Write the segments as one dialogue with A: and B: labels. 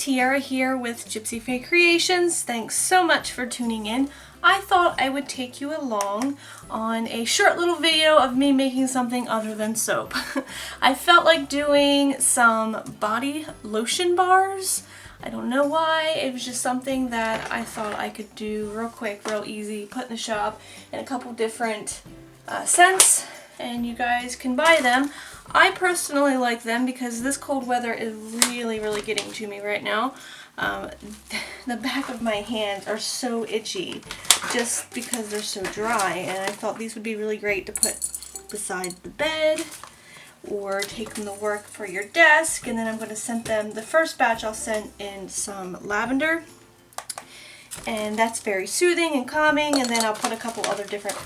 A: Tiara here with Gypsyfae Creations. Thanks so much for tuning in. I thought I would take you along on a short little video of me making something other than soap. I felt like doing some body lotion bars. I don't know why, it was just something that I thought I could do real quick, real easy, put in the shop in a couple different scents, and you guys can buy them. I personally like them because this cold weather is really getting to me right now. The back of my hands are so itchy just because they're so dry, and I thought these would be really great to put beside the bed or take them to work for your desk. And then I'm going to scent them. The first batch I'll scent in some lavender, and that's very soothing and calming, and then I'll put a couple other different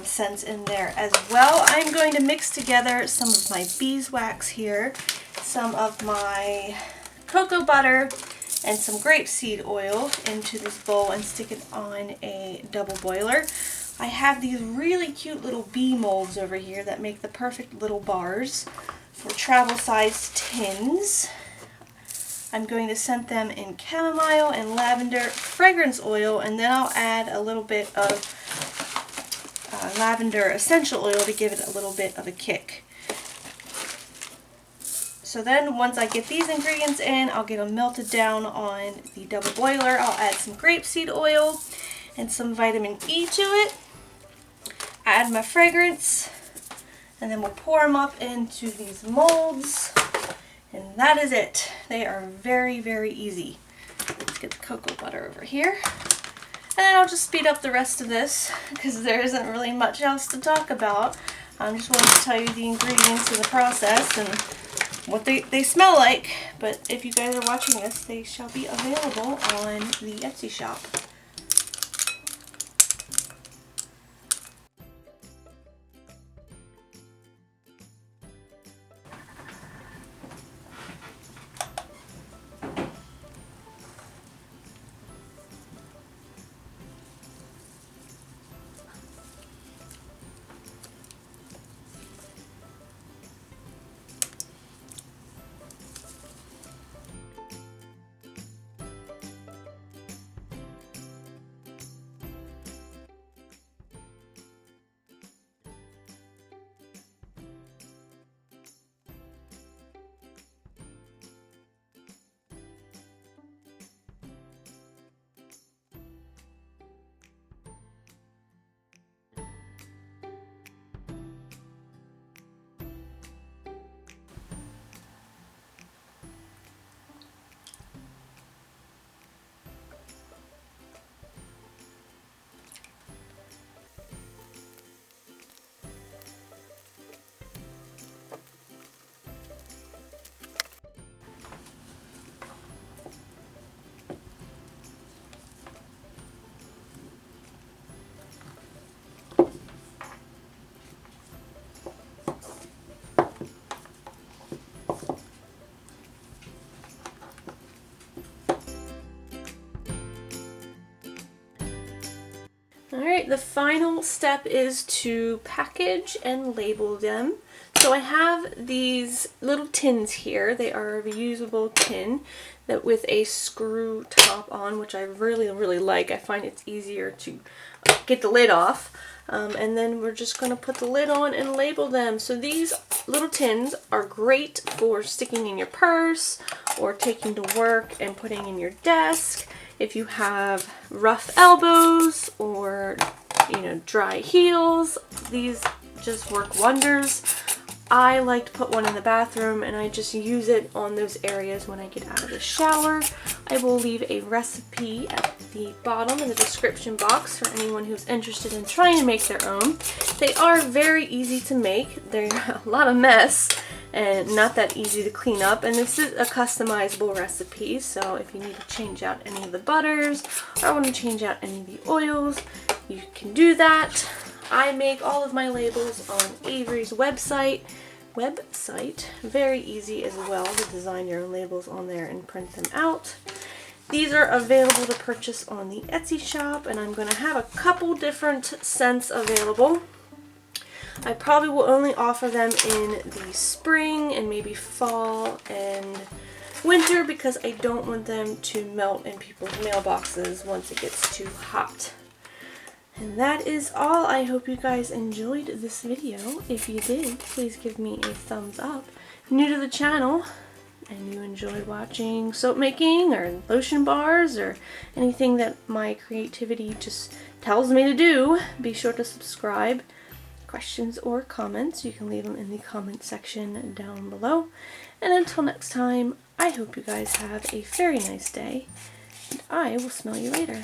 A: scents in there as well. I'm going to mix together some of my beeswax here, some of my cocoa butter, and some grape seed oil into this bowl and stick it on a double boiler. I have these really cute little bee molds over here that make the perfect little bars for travel sized tins. I'm going to scent them in chamomile and lavender fragrance oil, and then I'll add a little bit of lavender essential oil to give it a little bit of a kick. So then once I get these ingredients in, I'll get them melted down on the double boiler. I'll add some grapeseed oil and some vitamin E to it. Add my fragrance, and then we'll pour them up into these molds, and that is it. They are very easy. Let's get the cocoa butter over here. And then I'll just speed up the rest of this because there isn't really much else to talk about. I just wanted to tell you the ingredients of the process and what they smell like. But if you guys are watching this, they shall be available on the Etsy shop. Alright, the final step is to package and label them. So I have these little tins here. They are a reusable tin that with a screw top on, which I really like. I find it's easier to get the lid off. And then we're just going to put the lid on and label them. So these little tins are great for sticking in your purse or taking to work and putting in your desk. If you have rough elbows or, dry heels, these just work wonders. I like to put one in the bathroom, and I just use it on those areas when I get out of the shower. I will leave a recipe at the bottom in the description box for anyone who's interested in trying to make their own. They are very easy to make. They're a lot of mess and not that easy to clean up, and this is a customizable recipe, so if you need to change out any of the butters or want to change out any of the oils, you can do that. I make all of my labels on Avery's website. Very easy as well to design your own labels on there and print them out. These are available to purchase on the Etsy shop, and I'm going to have a couple different scents available. I probably will only offer them in the spring and maybe fall and winter because I don't want them to melt in people's mailboxes once it gets too hot. And that is all. I hope you guys enjoyed this video. If you did, please give me a thumbs up. New to the channel and you enjoy watching soap making or lotion bars or anything that my creativity just tells me to do, be sure to subscribe. Questions or comments, you can leave them in the comment section down below. And until next time, I hope you guys have a very nice day, and I will smell you later.